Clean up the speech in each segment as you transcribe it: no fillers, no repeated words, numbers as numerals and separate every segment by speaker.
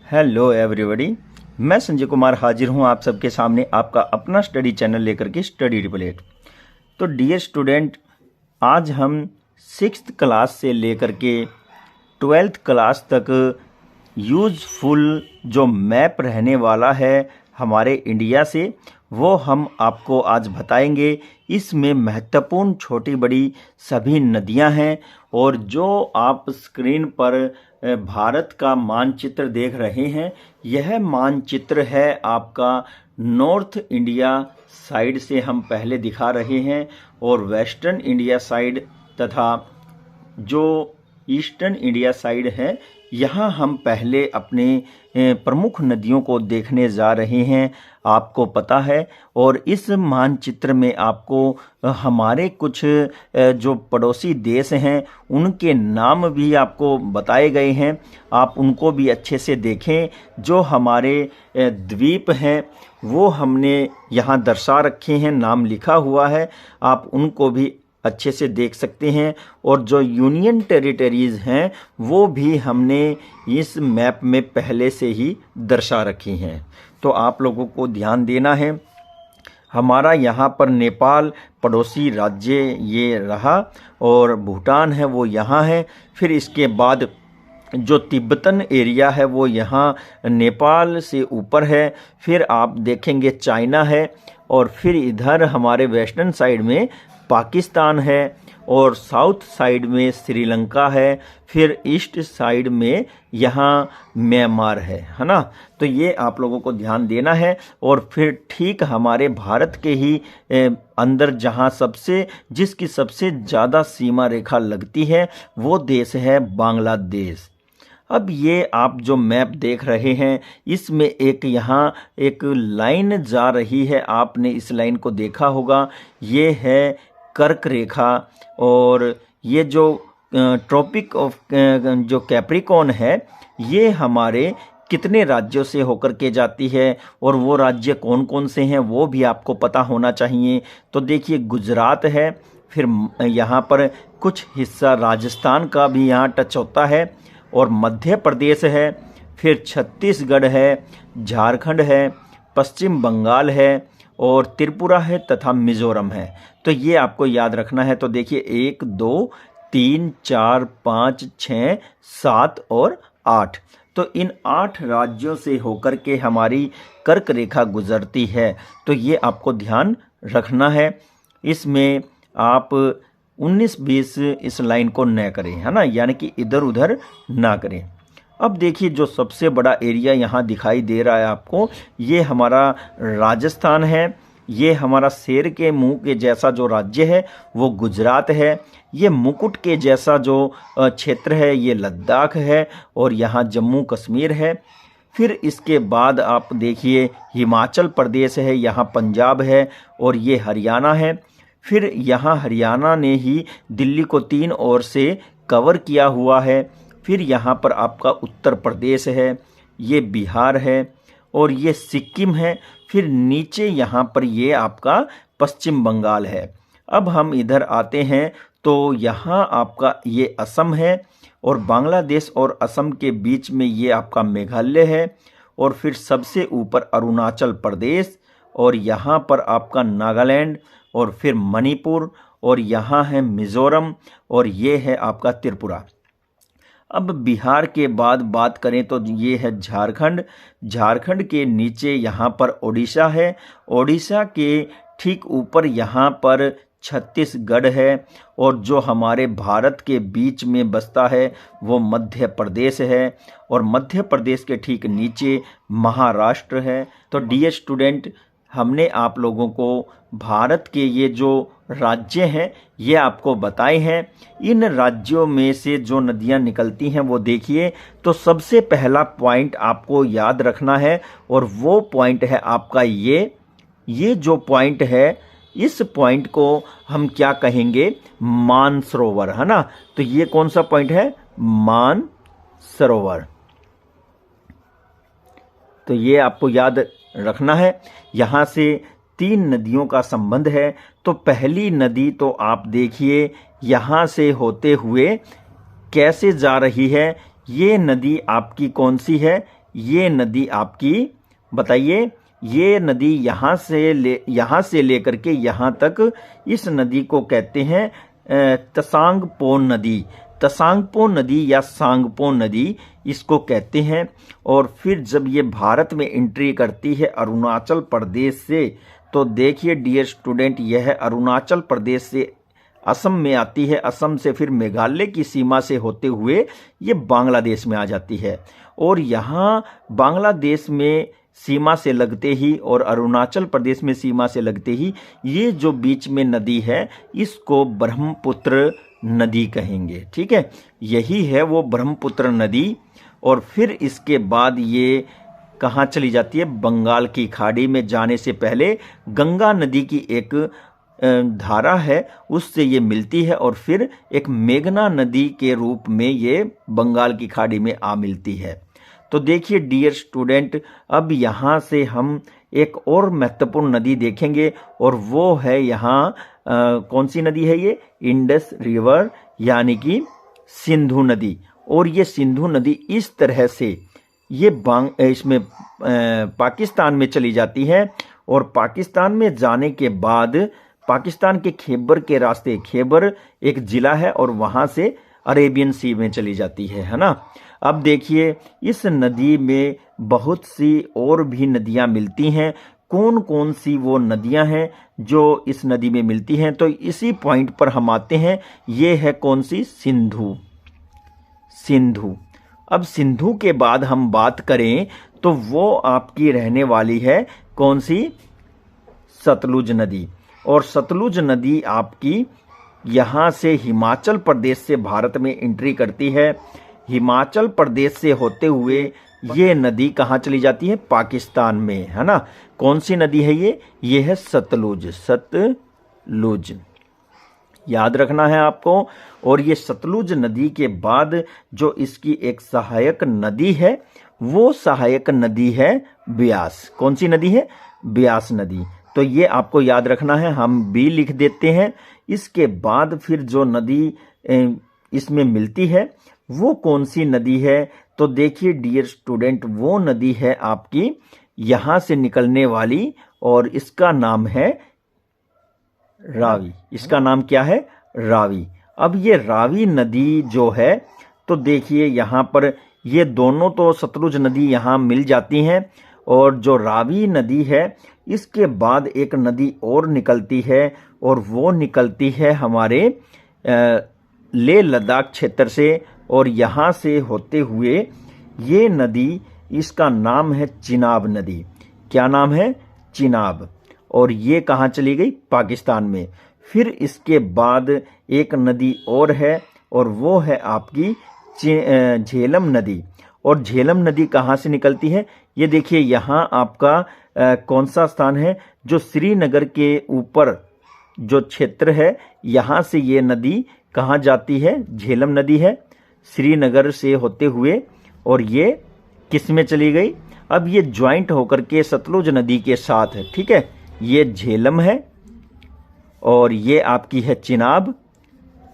Speaker 1: Hello everybody, मैं संजय कुमार हाजिर हूं आप सबके सामने आपका अपना स्टडी चैनल लेकर के स्टडी रिप्लेट। तो डियर स्टूडेंट, आज हम 6th क्लास से लेकर के 12th क्लास तक यूज़फुल जो मैप रहने वाला है हमारे इंडिया से, वो हम आपको आज बताएंगे। इसमें महत्वपूर्ण छोटी बड़ी सभी नदियां हैं और जो आप स्क्रीन पर भारत का मानचित्र देख रहे हैं, यह मानचित्र है आपका नॉर्थ इंडिया साइड से हम पहले दिखा रहे हैं और वेस्टर्न इंडिया साइड तथा जो ईस्टर्न इंडिया साइड है, यहाँ हम पहले अपने प्रमुख नदियों को देखने जा रहे हैं। आपको पता है, और इस मानचित्र में आपको हमारे कुछ जो पड़ोसी देश हैं उनके नाम भी आपको बताए गए हैं। आप उनको भी अच्छे से देखें। जो हमारे द्वीप हैं वो हमने यहाँ दर्शा रखे हैं, नाम लिखा हुआ है, आप उनको भी अच्छे से देख सकते हैं। और जो यूनियन टेरिटरीज़ हैं वो भी हमने इस मैप में पहले से ही दर्शा रखी हैं। तो आप लोगों को ध्यान देना है। हमारा यहाँ पर नेपाल पड़ोसी राज्य ये रहा और भूटान है वो यहाँ है। फिर इसके बाद जो तिब्बतन एरिया है वो यहाँ नेपाल से ऊपर है। फिर आप देखेंगे चाइना है और फिर इधर हमारे वेस्टर्न साइड में पाकिस्तान है और साउथ साइड में श्रीलंका है। फिर ईस्ट साइड में यहाँ म्यांमार है ना। तो ये आप लोगों को ध्यान देना है। और फिर ठीक हमारे भारत के ही अंदर जहाँ जिसकी सबसे ज़्यादा सीमा रेखा लगती है वो देश है बांग्लादेश। अब ये आप जो मैप देख रहे हैं, इसमें एक यहाँ एक लाइन जा रही है, आपने इस लाइन को देखा होगा। ये है कर्क रेखा और ये जो ट्रॉपिक ऑफ जो कैप्रिकॉर्न है, ये हमारे कितने राज्यों से होकर के जाती है और वो राज्य कौन कौन से हैं वो भी आपको पता होना चाहिए। तो देखिए, गुजरात है, फिर यहाँ पर कुछ हिस्सा राजस्थान का भी यहाँ टच होता है और मध्य प्रदेश है, फिर छत्तीसगढ़ है, झारखंड है, पश्चिम बंगाल है और त्रिपुरा है तथा मिज़ोरम है। तो ये आपको याद रखना है। तो देखिए, 1 2 3 4 5 6 7 और 8, तो इन 8 राज्यों से होकर के हमारी कर्क रेखा गुजरती है। तो ये आपको ध्यान रखना है। इसमें आप 19-20 इस लाइन को न करें, है ना, यानी कि इधर उधर ना करें। अब देखिए, जो सबसे बड़ा एरिया यहाँ दिखाई दे रहा है आपको, ये हमारा राजस्थान है। ये हमारा शेर के मुंह के जैसा जो राज्य है वो गुजरात है। ये मुकुट के जैसा जो क्षेत्र है ये लद्दाख है और यहाँ जम्मू कश्मीर है। फिर इसके बाद आप देखिए, हिमाचल प्रदेश है, यहाँ पंजाब है और ये हरियाणा है। फिर यहाँ हरियाणा ने ही दिल्ली को 3 ओर से कवर किया हुआ है। फिर यहाँ पर आपका उत्तर प्रदेश है, ये बिहार है और ये सिक्किम है। फिर नीचे यहाँ पर ये आपका पश्चिम बंगाल है। अब हम इधर आते हैं तो यहाँ आपका ये असम है और बांग्लादेश और असम के बीच में ये आपका मेघालय है और फिर सबसे ऊपर अरुणाचल प्रदेश और यहाँ पर आपका नागालैंड और फिर मणिपुर और यहाँ है मिज़ोरम और ये है आपका त्रिपुरा। अब बिहार के बाद बात करें तो ये है झारखंड। झारखंड के नीचे यहाँ पर ओडिशा है। ओडिशा के ठीक ऊपर यहाँ पर छत्तीसगढ़ है और जो हमारे भारत के बीच में बसता है वो मध्य प्रदेश है और मध्य प्रदेश के ठीक नीचे महाराष्ट्र है। तो डियर स्टूडेंट, हमने आप लोगों को भारत के ये जो राज्य हैं ये आपको बताए हैं। इन राज्यों में से जो नदियां निकलती हैं वो देखिए। तो सबसे पहला पॉइंट आपको याद रखना है और वो पॉइंट है आपका ये जो पॉइंट है, इस पॉइंट को हम क्या कहेंगे, मानसरोवर, है ना। तो ये कौन सा पॉइंट है, मानसरोवर। तो ये आपको याद रखना है। यहाँ से 3 नदियों का संबंध है। तो पहली नदी तो आप देखिए यहाँ से होते हुए कैसे जा रही है। ये नदी आपकी कौन सी है, ये नदी आपकी, बताइए, ये नदी यहाँ से लेकर के यहाँ तक, इस नदी को कहते हैं तसांगपो नदी। तसांगपो नदी या सांगपो नदी इसको कहते हैं। और फिर जब ये भारत में एंट्री करती है अरुणाचल प्रदेश से, तो देखिए डियर स्टूडेंट, यह अरुणाचल प्रदेश से असम में आती है, असम से फिर मेघालय की सीमा से होते हुए ये बांग्लादेश में आ जाती है। और यहाँ बांग्लादेश में सीमा से लगते ही और अरुणाचल प्रदेश में सीमा से लगते ही ये जो बीच में नदी है इसको ब्रह्मपुत्र नदी कहेंगे। ठीक है, यही है वो ब्रह्मपुत्र नदी। और फिर इसके बाद ये कहाँ चली जाती है? बंगाल की खाड़ी में जाने से पहले गंगा नदी की एक धारा है उससे ये मिलती है और फिर एक मेघना नदी के रूप में ये बंगाल की खाड़ी में आ मिलती है। तो देखिए डियर स्टूडेंट, अब यहाँ से हम एक और महत्वपूर्ण नदी देखेंगे और वो है यहाँ कौन सी नदी है? ये इंडस रिवर यानी कि सिंधु नदी। और ये सिंधु नदी इस तरह से ये इसमें पाकिस्तान में चली जाती है और पाकिस्तान में जाने के बाद पाकिस्तान के खैबर के रास्ते, खैबर एक जिला है और वहाँ से अरेबियन सी में चली जाती है ना। अब देखिए इस नदी में बहुत सी और भी नदियाँ मिलती हैं। कौन कौन सी वो नदियाँ हैं जो इस नदी में मिलती हैं? तो इसी पॉइंट पर हम आते हैं। ये है कौन सी? सिंधु। सिंधु। अब सिंधु के बाद हम बात करें तो वो आपकी रहने वाली है कौन सी? सतलुज नदी। और सतलुज नदी आपकी यहाँ से हिमाचल प्रदेश से भारत में एंट्री करती है। हिमाचल प्रदेश से होते हुए ये नदी कहाँ चली जाती है? पाकिस्तान में, है ना। कौन सी नदी है ये? ये है सतलुज। सतलुज याद रखना है आपको। और ये सतलुज नदी के बाद जो इसकी एक सहायक नदी है वो सहायक नदी है ब्यास। कौन सी नदी है? ब्यास नदी। तो ये आपको याद रखना है, हम भी लिख देते हैं। इसके बाद फिर जो नदी इसमें मिलती है वो कौन सी नदी है? तो देखिए डियर स्टूडेंट, वो नदी है आपकी यहाँ से निकलने वाली और इसका नाम है रावी। इसका नाम क्या है? रावी। अब ये रावी नदी जो है, तो देखिए यहाँ पर ये दोनों तो सतलुज नदी यहाँ मिल जाती हैं और जो रावी नदी है इसके बाद एक नदी और निकलती है और वो निकलती है हमारे लेह लद्दाख क्षेत्र से और यहाँ से होते हुए ये नदी, इसका नाम है चिनाब नदी। क्या नाम है? चिनाब। और ये कहाँ चली गई? पाकिस्तान में। फिर इसके बाद एक नदी और है और वो है आपकी झेलम नदी। और झेलम नदी कहाँ से निकलती है? ये देखिए यहाँ आपका कौन सा स्थान है? जो श्रीनगर के ऊपर जो क्षेत्र है यहाँ से ये नदी कहाँ जाती है? झेलम नदी है श्रीनगर से होते हुए और ये किस में चली गई? अब ये ज्वाइंट होकर के सतलुज नदी के साथ है। ठीक है, ये झेलम है और ये आपकी है चिनाब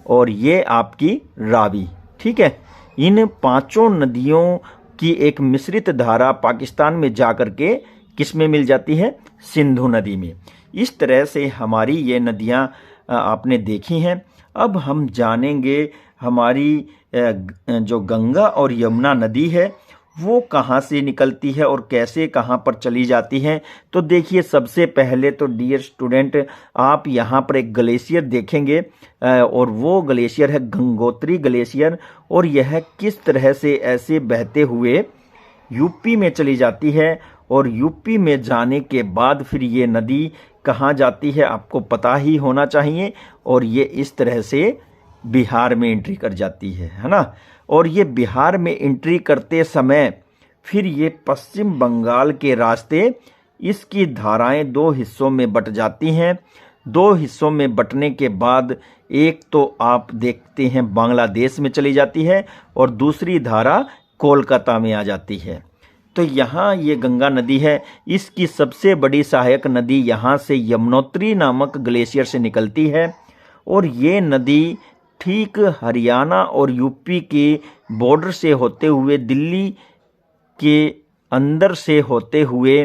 Speaker 1: और ये आपकी रावी। ठीक है, इन पांचों नदियों की एक मिश्रित धारा पाकिस्तान में जाकर के किस में मिल जाती है? सिंधु नदी में। इस तरह से हमारी ये नदियाँ आपने देखी हैं। अब हम जानेंगे हमारी जो गंगा और यमुना नदी है वो कहाँ से निकलती है और कैसे कहाँ पर चली जाती हैं। तो देखिए सबसे पहले तो डियर स्टूडेंट आप यहाँ पर एक ग्लेशियर देखेंगे और वो ग्लेशियर है गंगोत्री ग्लेशियर और यह किस तरह से ऐसे बहते हुए यूपी में चली जाती है और यूपी में जाने के बाद फिर ये नदी कहाँ जाती है आपको पता ही होना चाहिए और ये इस तरह से बिहार में एंट्री कर जाती है ना। और ये बिहार में एंट्री करते समय फिर ये पश्चिम बंगाल के रास्ते इसकी धाराएं दो हिस्सों में बट जाती हैं। दो हिस्सों में बटने के बाद एक तो आप देखते हैं बांग्लादेश में चली जाती है और दूसरी धारा कोलकाता में आ जाती है। तो यहाँ ये गंगा नदी है, इसकी सबसे बड़ी सहायक नदी यहाँ से यमुनोत्री नामक ग्लेशियर से निकलती है और ये नदी ठीक हरियाणा और यूपी के बॉर्डर से होते हुए दिल्ली के अंदर से होते हुए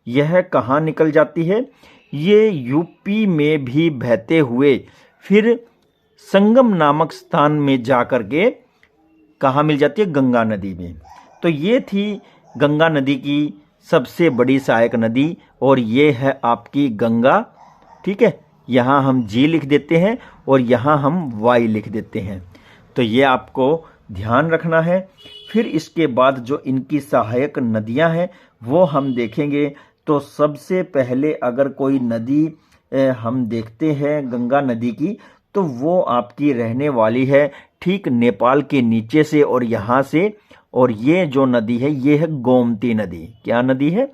Speaker 1: यह कहाँ निकल जाती है? ये यूपी में भी बहते हुए फिर संगम नामक स्थान में जाकर के कहाँ मिल जाती है? गंगा नदी में। तो ये थी गंगा नदी की सबसे बड़ी सहायक नदी और ये है आपकी गंगा। ठीक है, यहाँ हम जी लिख देते हैं और यहाँ हम वाई लिख देते हैं। तो ये आपको ध्यान रखना है। फिर इसके बाद जो इनकी सहायक नदियाँ हैं वो हम देखेंगे। तो सबसे पहले अगर कोई नदी हम देखते हैं गंगा नदी की, तो वो आपकी रहने वाली है ठीक नेपाल के नीचे से और यहाँ से। और ये जो नदी है ये है गोमती नदी। क्या नदी है?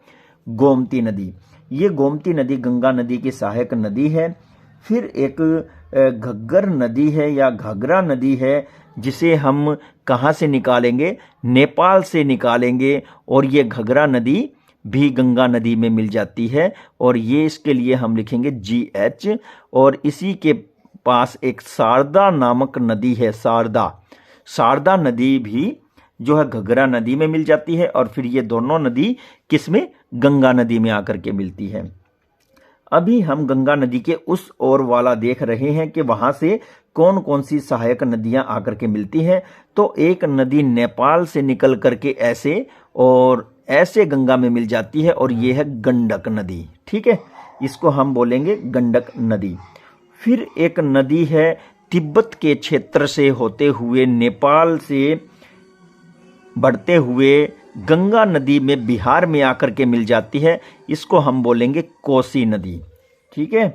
Speaker 1: गोमती नदी। ये गोमती नदी गंगा नदी की सहायक नदी है। फिर एक घग्गर नदी है या घाघरा नदी है, जिसे हम कहाँ से निकालेंगे? नेपाल से निकालेंगे। और ये घाघरा नदी भी गंगा नदी में मिल जाती है और ये इसके लिए हम लिखेंगे GH। और इसी के पास एक शारदा नामक नदी है, शारदा नदी भी जो है घाघरा नदी में मिल जाती है। और फिर ये दोनों नदी किसमें? गंगा नदी में आकर के मिलती है। अभी हम गंगा नदी के उस ओर वाला देख रहे हैं कि वहां से कौन कौन सी सहायक नदियां आकर के मिलती हैं। तो एक नदी नेपाल से निकल करके ऐसे और ऐसे गंगा में मिल जाती है और ये है गंडक नदी। ठीक है, इसको हम बोलेंगे गंडक नदी। फिर एक नदी है तिब्बत के क्षेत्र से होते हुए नेपाल से बढ़ते हुए गंगा नदी में बिहार में आकर के मिल जाती है। इसको हम बोलेंगे कोसी नदी। ठीक है,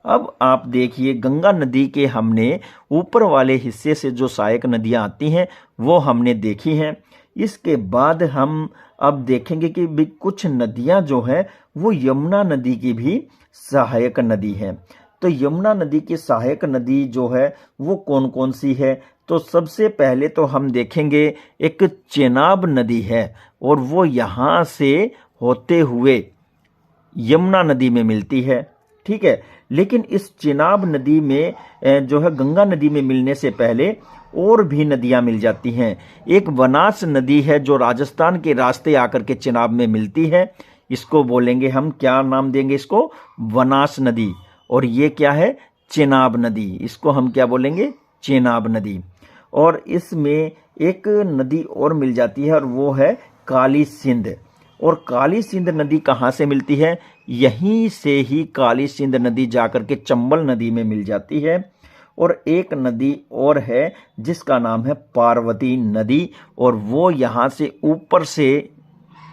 Speaker 1: अब आप देखिए गंगा नदी के हमने ऊपर वाले हिस्से से जो सहायक नदियां आती हैं वो हमने देखी हैं। इसके बाद हम अब देखेंगे कि भी कुछ नदियां जो हैं वो यमुना नदी की भी सहायक नदी है। तो यमुना नदी की सहायक नदी जो है वो कौन कौन सी है? तो सबसे पहले तो हम देखेंगे एक चेनाब नदी है और वो यहाँ से होते हुए यमुना नदी में मिलती है। ठीक है, लेकिन इस चेनाब नदी में जो है गंगा नदी में मिलने से पहले और भी नदियां मिल जाती हैं। एक वनास नदी है जो राजस्थान के रास्ते आकर के चेनाब में मिलती है। इसको बोलेंगे हम, क्या नाम देंगे इसको? वनास नदी। और ये क्या है? चेनाब नदी। इसको हम क्या बोलेंगे? चेनाब नदी। और इसमें एक नदी और मिल जाती है और वो है काली सिंध। और काली सिंध नदी कहाँ से मिलती है? यहीं से ही काली सिंध नदी जाकर के चंबल नदी में मिल जाती है। और एक नदी और है जिसका नाम है पार्वती नदी और वो यहाँ से ऊपर से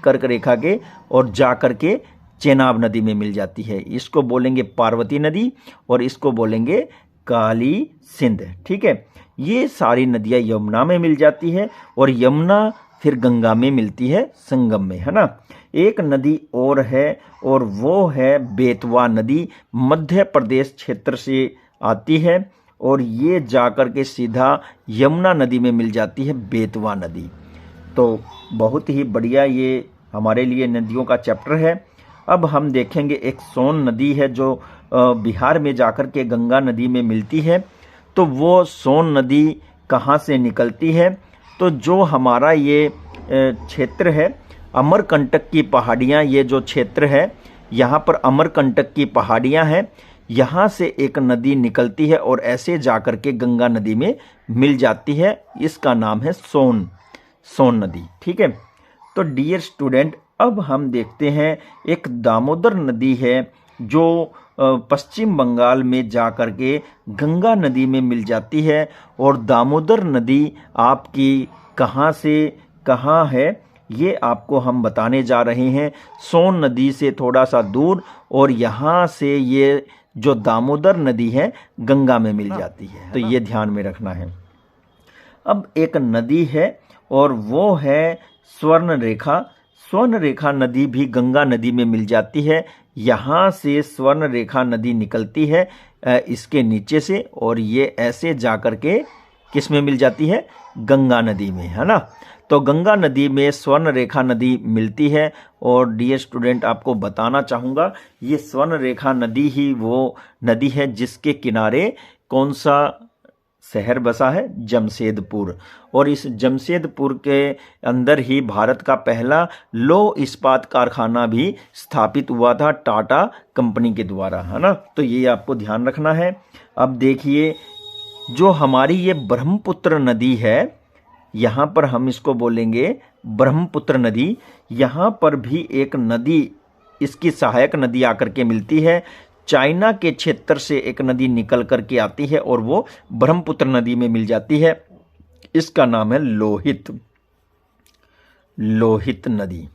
Speaker 1: कर्क रेखा के और जाकर के चेनाब नदी में मिल जाती है। इसको बोलेंगे पार्वती नदी और इसको बोलेंगे काली सिंध। ठीक है, ये सारी नदियां यमुना में मिल जाती है और यमुना फिर गंगा में मिलती है संगम में, है ना। एक नदी और है और वो है बेतवा नदी, मध्य प्रदेश क्षेत्र से आती है और ये जाकर के सीधा यमुना नदी में मिल जाती है, बेतवा नदी। तो बहुत ही बढ़िया ये हमारे लिए नदियों का चैप्टर है। अब हम देखेंगे एक सोन नदी है जो बिहार में जाकर के गंगा नदी में मिलती है। तो वो सोन नदी कहाँ से निकलती है? तो जो हमारा ये क्षेत्र है अमरकंटक की पहाड़ियाँ, ये जो क्षेत्र है यहाँ पर अमरकंटक की पहाड़ियाँ हैं, यहाँ से एक नदी निकलती है और ऐसे जाकर के गंगा नदी में मिल जाती है। इसका नाम है सोन नदी। ठीक है, तो डियर स्टूडेंट अब हम देखते हैं एक दामोदर नदी है जो पश्चिम बंगाल में जाकर के गंगा नदी में मिल जाती है। और दामोदर नदी आपकी कहाँ से कहाँ है ये आपको हम बताने जा रहे हैं। सोन नदी से थोड़ा सा दूर और यहाँ से ये जो दामोदर नदी है गंगा में मिल जाती है, तो ये ध्यान में रखना है। अब एक नदी है और वो है स्वर्ण रेखा नदी भी गंगा नदी में मिल जाती है। यहाँ से स्वर्ण रेखा नदी निकलती है इसके नीचे से और ये ऐसे जाकर के किस में मिल जाती है? गंगा नदी में, है ना। तो गंगा नदी में स्वर्ण रेखा नदी मिलती है। और डियर स्टूडेंट आपको बताना चाहूँगा ये स्वर्ण रेखा नदी ही वो नदी है जिसके किनारे कौन सा शहर बसा है जमशेदपुर, और इस जमशेदपुर के अंदर ही भारत का पहला लौह इस्पात कारखाना भी स्थापित हुआ था टाटा कंपनी के द्वारा, है ना। तो ये आपको ध्यान रखना है। अब देखिए, जो हमारी ये ब्रह्मपुत्र नदी है, यहाँ पर हम इसको बोलेंगे ब्रह्मपुत्र नदी। यहाँ पर भी एक नदी, इसकी सहायक नदी आकर के मिलती है। चाइना के क्षेत्र से एक नदी निकल करके आती है और वो ब्रह्मपुत्र नदी में मिल जाती है। इसका नाम है लोहित नदी,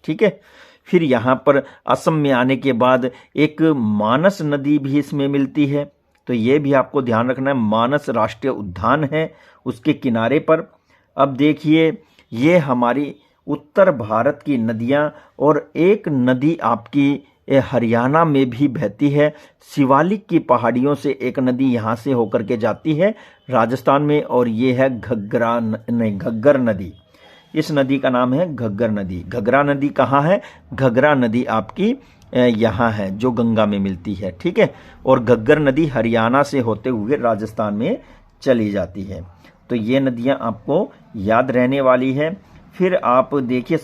Speaker 1: ठीक है। फिर यहाँ पर असम में आने के बाद एक मानस नदी भी इसमें मिलती है, तो ये भी आपको ध्यान रखना है। मानस राष्ट्रीय उद्यान है उसके किनारे पर। अब देखिए, ये हमारी उत्तर भारत की नदियाँ, और एक नदी आपकी हरियाणा में भी बहती है। शिवालिक की पहाड़ियों से एक नदी यहाँ से होकर के जाती है राजस्थान में, और ये है घग्गर नदी। इस नदी का नाम है घग्गर नदी। घग्गरा नदी कहाँ है? घग्गरा नदी आपकी यहाँ है, जो गंगा में मिलती है, ठीक है। और घग्गर नदी हरियाणा से होते हुए राजस्थान में चली जाती है। तो ये नदियाँ आपको याद रहने वाली है। फिर आप देखिए,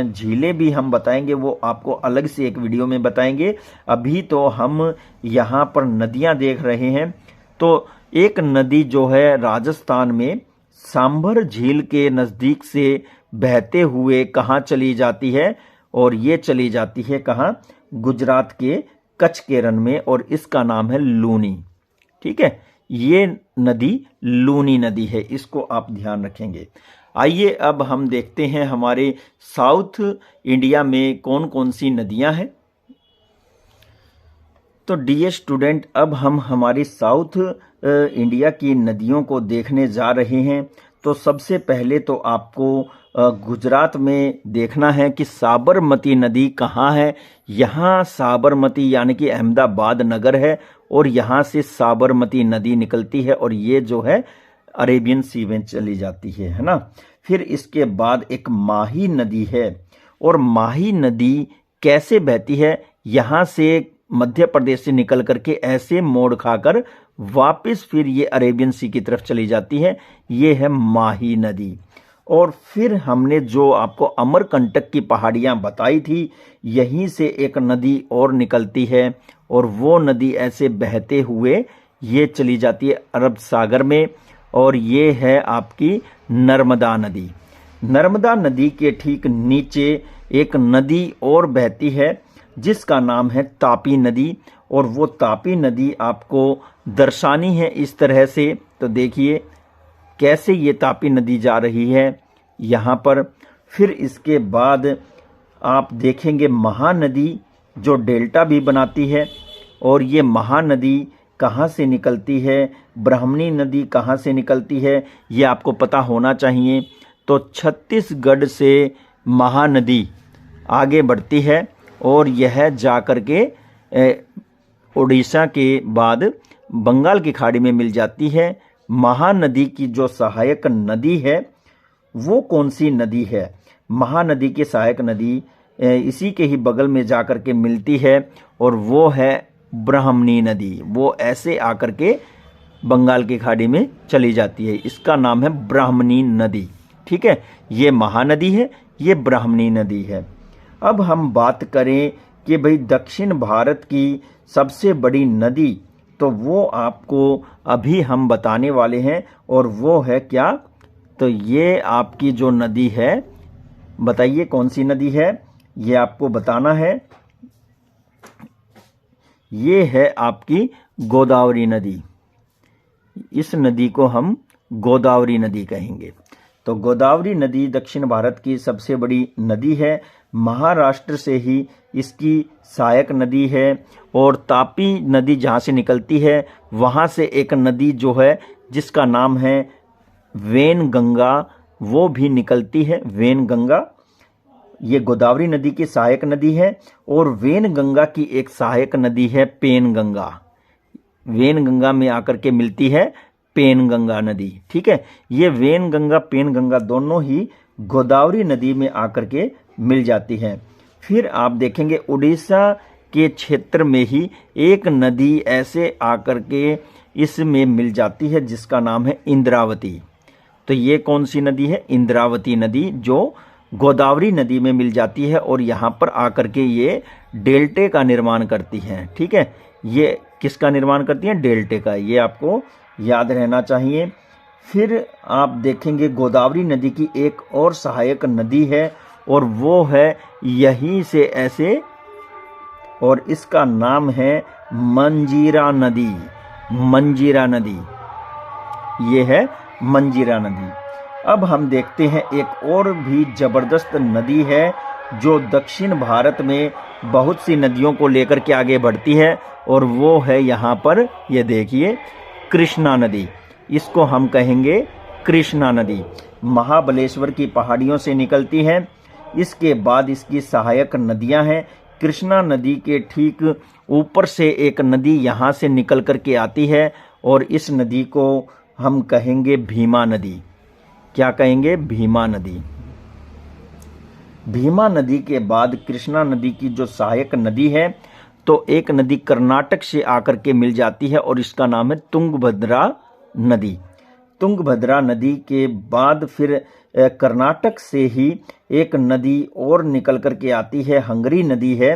Speaker 1: झीलें भी हम बताएंगे, वो आपको अलग से एक वीडियो में बताएंगे। अभी तो हम यहाँ पर नदियाँ देख रहे हैं। तो एक नदी जो है राजस्थान में सांभर झील के नज़दीक से बहते हुए कहाँ चली जाती है? और ये चली जाती है कहाँ? गुजरात के कच्छ के रण में, और इसका नाम है लूनी, ठीक है। ये नदी लूनी नदी है, इसको आप ध्यान रखेंगे। आइए अब हम देखते हैं हमारे साउथ इंडिया में कौन कौन सी नदियां हैं। तो डियर स्टूडेंट, अब हम हमारी साउथ इंडिया की नदियों को देखने जा रहे हैं। तो सबसे पहले तो आपको गुजरात में देखना है कि साबरमती नदी कहाँ है। यहाँ साबरमती यानी कि अहमदाबाद नगर है, और यहाँ से साबरमती नदी निकलती है, और ये जो है अरेबियन सी में चली जाती है ना। फिर इसके बाद एक माही नदी है, और माही नदी कैसे बहती है? यहाँ से मध्य प्रदेश से निकल करके ऐसे मोड़ खाकर वापस फिर ये अरेबियन सी की तरफ चली जाती है। ये है माही नदी। और फिर हमने जो आपको अमरकंटक की पहाड़ियाँ बताई थी, यहीं से एक नदी और निकलती है, और वो नदी ऐसे बहते हुए ये चली जाती है अरब सागर में, और ये है आपकी नर्मदा नदी। नर्मदा नदी के ठीक नीचे एक नदी और बहती है जिसका नाम है तापी नदी, और वो तापी नदी आपको दर्शानी है इस तरह से। तो देखिए कैसे ये तापी नदी जा रही है यहाँ पर। फिर इसके बाद आप देखेंगे महानदी, जो डेल्टा भी बनाती है, और ये महानदी कहाँ से निकलती है? ब्राह्मणी नदी कहाँ से निकलती है, ये आपको पता होना चाहिए। तो छत्तीसगढ़ से महानदी आगे बढ़ती है, और यह जाकर के उड़ीसा के बाद बंगाल की खाड़ी में मिल जाती है। महानदी की जो सहायक नदी है वो कौन सी नदी है? महानदी की सहायक नदी इसी के ही बगल में जाकर के मिलती है, और वो है ब्राह्मणी नदी। वो ऐसे आकर के बंगाल की खाड़ी में चली जाती है, इसका नाम है ब्राह्मणी नदी, ठीक है। ये महानदी है, ये ब्राह्मणी नदी है। अब हम बात करें कि भाई दक्षिण भारत की सबसे बड़ी नदी, तो वो आपको अभी हम बताने वाले हैं, और वो है क्या? तो ये आपकी जो नदी है, बताइए कौन सी नदी है, ये आपको बताना है। ये है आपकी गोदावरी नदी। इस नदी को हम गोदावरी नदी कहेंगे। तो गोदावरी नदी दक्षिण भारत की सबसे बड़ी नदी है। महाराष्ट्र से ही इसकी सहायक नदी है, और तापी नदी जहाँ से निकलती है वहाँ से एक नदी जो है जिसका नाम है वेनगंगा, वो भी निकलती है। वेनगंगा ये गोदावरी नदी की सहायक नदी है, और वेनगंगा की एक सहायक नदी है पेनगंगा। वेनगंगा में आकर के मिलती है पेनगंगा नदी, ठीक है। ये वेनगंगा पेनगंगा दोनों ही गोदावरी नदी में आकर के मिल जाती हैं। फिर आप देखेंगे उड़ीसा के क्षेत्र में ही एक नदी ऐसे आकर के इसमें मिल जाती है, जिसका नाम है इंद्रावती। तो ये कौन सी नदी है? इंद्रावती नदी, जो गोदावरी नदी में मिल जाती है और यहाँ पर आकर के ये डेल्टे का निर्माण करती है। ठीक है, ये किसका निर्माण करती है? डेल्टे का। ये आपको याद रहना चाहिए। फिर आप देखेंगे गोदावरी नदी की एक और सहायक नदी है और वो है यहीं से ऐसे, और इसका नाम है मंजीरा नदी। मंजीरा नदी, ये है मंजीरा नदी। अब हम देखते हैं एक और भी जबरदस्त नदी है जो दक्षिण भारत में बहुत सी नदियों को लेकर के आगे बढ़ती है, और वो है यहाँ पर, ये देखिए, कृष्णा नदी। इसको हम कहेंगे कृष्णा नदी। महाबलेश्वर की पहाड़ियों से निकलती है। इसके बाद इसकी सहायक नदियां हैं। कृष्णा नदी के ठीक ऊपर से एक नदी यहाँ से निकल कर के आती है और इस नदी को हम कहेंगे भीमा नदी। क्या कहेंगे? भीमा नदी। भीमा नदी के बाद कृष्णा नदी की जो सहायक नदी है, तो एक नदी कर्नाटक से आकर के मिल जाती है और इसका नाम है तुंगभद्रा नदी। तुंगभद्रा नदी के बाद फिर कर्नाटक से ही एक नदी और निकल कर के आती है, हंगरी नदी है,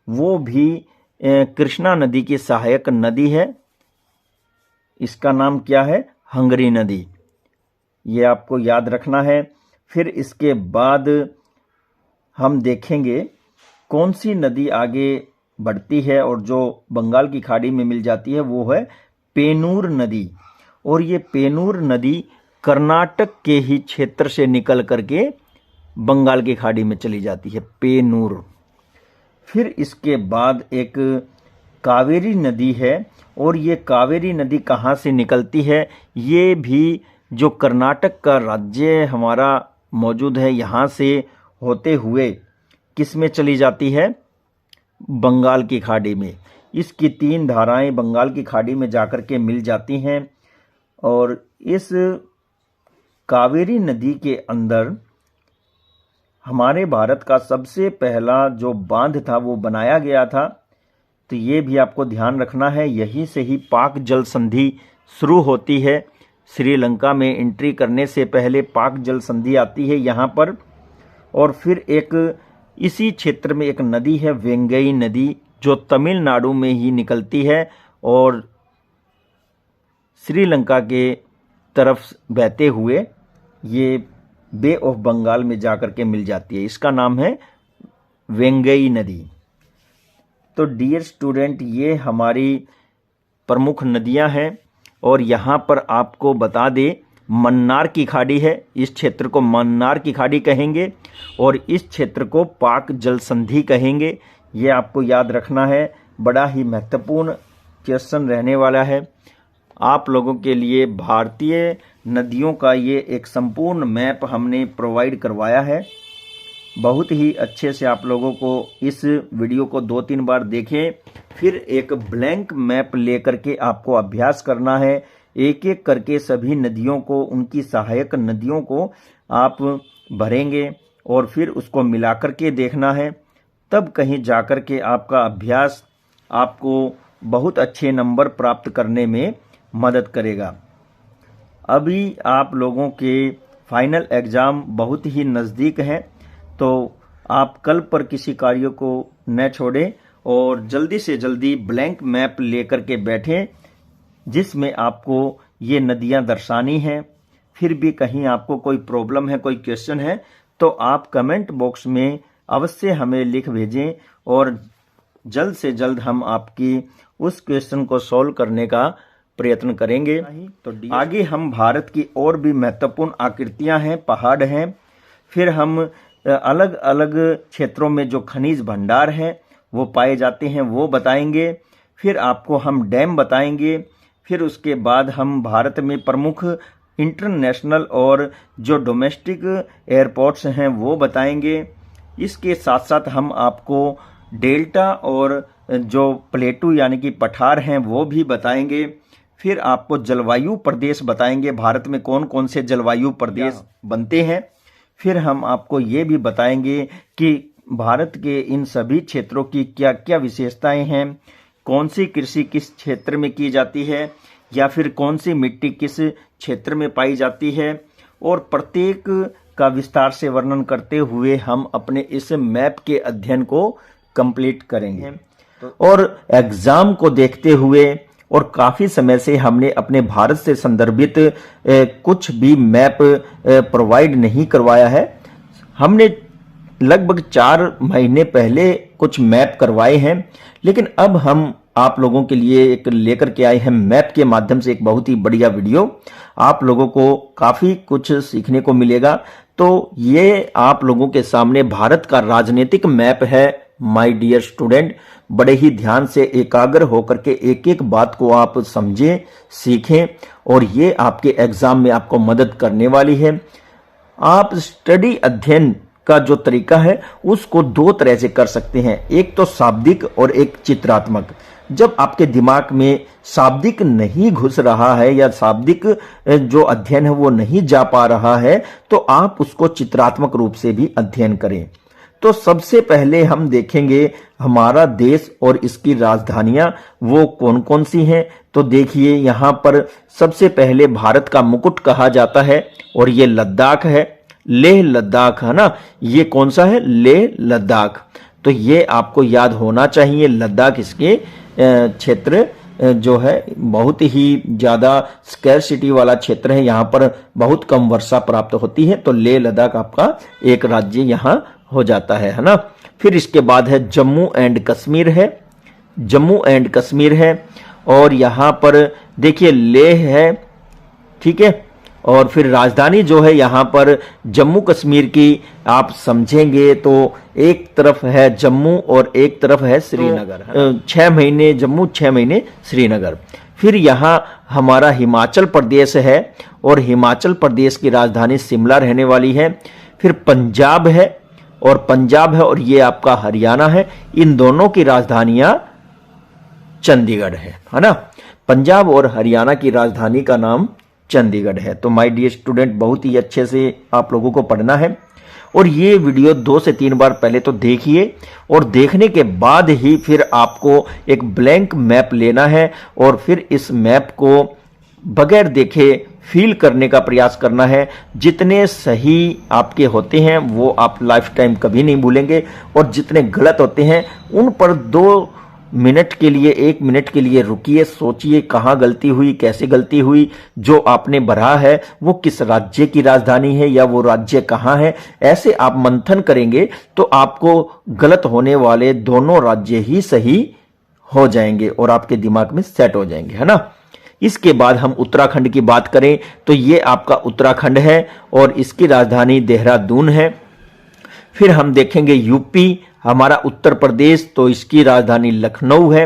Speaker 1: वो भी कृष्णा नदी की सहायक नदी है। इसका नाम क्या है? हंगरी नदी। ये आपको याद रखना है। फिर इसके बाद हम देखेंगे कौन सी नदी आगे बढ़ती है और जो बंगाल की खाड़ी में मिल जाती है, वो है पेनूर नदी। और ये पेनूर नदी कर्नाटक के ही क्षेत्र से निकल करके बंगाल की खाड़ी में चली जाती है, पेनूर। फिर इसके बाद एक कावेरी नदी है, और ये कावेरी नदी कहाँ से निकलती है? ये भी जो कर्नाटक का राज्य हमारा मौजूद है, यहाँ से होते हुए किस में चली जाती है? बंगाल की खाड़ी में। इसकी 3 धाराएं बंगाल की खाड़ी में जाकर के मिल जाती हैं। और इस कावेरी नदी के अंदर हमारे भारत का सबसे पहला जो बांध था वो बनाया गया था। तो ये भी आपको ध्यान रखना है। यहीं से ही पाक जल संधि शुरू होती है। श्रीलंका में एंट्री करने से पहले पाक जल संधि आती है यहाँ पर। और फिर एक इसी क्षेत्र में एक नदी है, वेंगई नदी, जो तमिलनाडु में ही निकलती है और श्रीलंका के तरफ बहते हुए ये बे ऑफ बंगाल में जाकर के मिल जाती है। इसका नाम है वेंगई नदी। तो डियर स्टूडेंट, ये हमारी प्रमुख नदियां हैं। और यहाँ पर आपको बता दें, मन्नार की खाड़ी है, इस क्षेत्र को मन्नार की खाड़ी कहेंगे और इस क्षेत्र को पाक जल संधि कहेंगे। ये आपको याद रखना है, बड़ा ही महत्वपूर्ण क्वेश्चन रहने वाला है। आप लोगों के लिए भारतीय नदियों का ये एक संपूर्ण मैप हमने प्रोवाइड करवाया है। बहुत ही अच्छे से आप लोगों को इस वीडियो को 2-3 बार देखें, फिर एक ब्लैंक मैप लेकर के आपको अभ्यास करना है। एक एक करके सभी नदियों को, उनकी सहायक नदियों को आप भरेंगे और फिर उसको मिलाकर के देखना है। तब कहीं जाकर के आपका अभ्यास आपको बहुत अच्छे नंबर प्राप्त करने में मदद करेगा। अभी आप लोगों के फाइनल एग्ज़ाम बहुत ही नज़दीक हैं, तो आप कल पर किसी कार्य को न छोड़ें और जल्दी से जल्दी ब्लैंक मैप लेकर के बैठें, जिसमें आपको ये नदियां दर्शानी हैं। फिर भी कहीं आपको कोई प्रॉब्लम है, कोई क्वेश्चन है, तो आप कमेंट बॉक्स में अवश्य हमें लिख भेजें और जल्द से जल्द हम आपकी उस क्वेश्चन को सॉल्व करने का प्रयत्न करेंगे। तो आगे हम भारत की और भी महत्वपूर्ण आकृतियां हैं, पहाड़ हैं, फिर हम अलग अलग क्षेत्रों में जो खनिज भंडार हैं वो पाए जाते हैं वो बताएंगे। फिर आपको हम डैम बताएंगे। फिर उसके बाद हम भारत में प्रमुख इंटरनेशनल और जो डोमेस्टिक एयरपोर्ट्स हैं वो बताएंगे। इसके साथ साथ हम आपको डेल्टा और जो प्लेटू यानी कि पठार हैं वो भी बताएंगे। फिर आपको जलवायु प्रदेश बताएंगे, भारत में कौन कौन से जलवायु प्रदेश बनते हैं। फिर हम आपको ये भी बताएंगे कि भारत के इन सभी क्षेत्रों की क्या क्या विशेषताएं हैं, कौन सी कृषि किस क्षेत्र में की जाती है, या फिर कौन सी मिट्टी किस क्षेत्र में पाई जाती है, और प्रत्येक का विस्तार से वर्णन करते हुए हम अपने इस मैप के अध्ययन को कंप्लीट करेंगे। और एग्जाम को देखते हुए और काफी समय से हमने अपने भारत से संदर्भित कुछ भी मैप प्रोवाइड नहीं करवाया है। हमने लगभग 4 महीने पहले कुछ मैप करवाए हैं, लेकिन अब हम आप लोगों के लिए एक लेकर के आए हैं मैप के माध्यम से एक बहुत ही बढ़िया वीडियो। आप लोगों को काफी कुछ सीखने को मिलेगा। तो ये आप लोगों के सामने भारत का राजनीतिक मैप है माय डियर स्टूडेंट। बड़े ही ध्यान से एकाग्र होकर के एक एक बात को आप समझें, सीखें, और ये आपके एग्जाम में आपको मदद करने वाली है। आप स्टडी अध्ययन का जो तरीका है उसको 2 तरह से कर सकते हैं, एक तो शाब्दिक और एक चित्रात्मक। जब आपके दिमाग में शाब्दिक नहीं घुस रहा है या शाब्दिक जो अध्ययन है वो नहीं जा पा रहा है, तो आप उसको चित्रात्मक रूप से भी अध्ययन करें। तो सबसे पहले हम देखेंगे हमारा देश और इसकी राजधानियां वो कौन कौन सी हैं। तो देखिए यहाँ पर सबसे पहले भारत का मुकुट कहा जाता है और ये लद्दाख है, लेह लद्दाख है ना। ये कौन सा है? लेह लद्दाख। तो ये आपको याद होना चाहिए। लद्दाख इसके क्षेत्र जो है बहुत ही ज्यादा स्कैरसिटी वाला क्षेत्र है, यहाँ पर बहुत कम वर्षा प्राप्त होती है। तो लेह लद्दाख आपका एक राज्य यहाँ हो जाता है ना। फिर इसके बाद है जम्मू एंड कश्मीर है, जम्मू एंड कश्मीर है, और यहाँ पर देखिए लेह है, ठीक है। और फिर राजधानी जो है यहाँ पर जम्मू कश्मीर की आप समझेंगे तो एक तरफ है जम्मू और एक तरफ है श्रीनगर। 6 महीने जम्मू, 6 महीने श्रीनगर। फिर यहाँ हमारा हिमाचल प्रदेश है और हिमाचल प्रदेश की राजधानी शिमला रहने वाली है। फिर पंजाब है और ये आपका हरियाणा है। इन दोनों की राजधानियां चंडीगढ़ है ना। पंजाब और हरियाणा की राजधानी का नाम चंडीगढ़ है। तो माय डियर स्टूडेंट बहुत ही अच्छे से आप लोगों को पढ़ना है, और ये वीडियो 2 से 3 बार पहले तो देखिए, और देखने के बाद ही फिर आपको एक ब्लैंक मैप लेना है और फिर इस मैप को बगैर देखे फील करने का प्रयास करना है। जितने सही आपके होते हैं वो आप लाइफ टाइम कभी नहीं भूलेंगे, और जितने गलत होते हैं उन पर 2 मिनट के लिए, 1 मिनट के लिए रुकिए, सोचिए कहाँ गलती हुई, कैसे गलती हुई, जो आपने भरा है वो किस राज्य की राजधानी है या वो राज्य कहाँ है। ऐसे आप मंथन करेंगे तो आपको गलत होने वाले दोनों राज्य ही सही हो जाएंगे और आपके दिमाग में सेट हो जाएंगे, है ना। इसके बाद हम उत्तराखंड की बात करें तो ये आपका उत्तराखंड है और इसकी राजधानी देहरादून है। फिर हम देखेंगे यूपी, हमारा उत्तर प्रदेश, तो इसकी राजधानी लखनऊ है।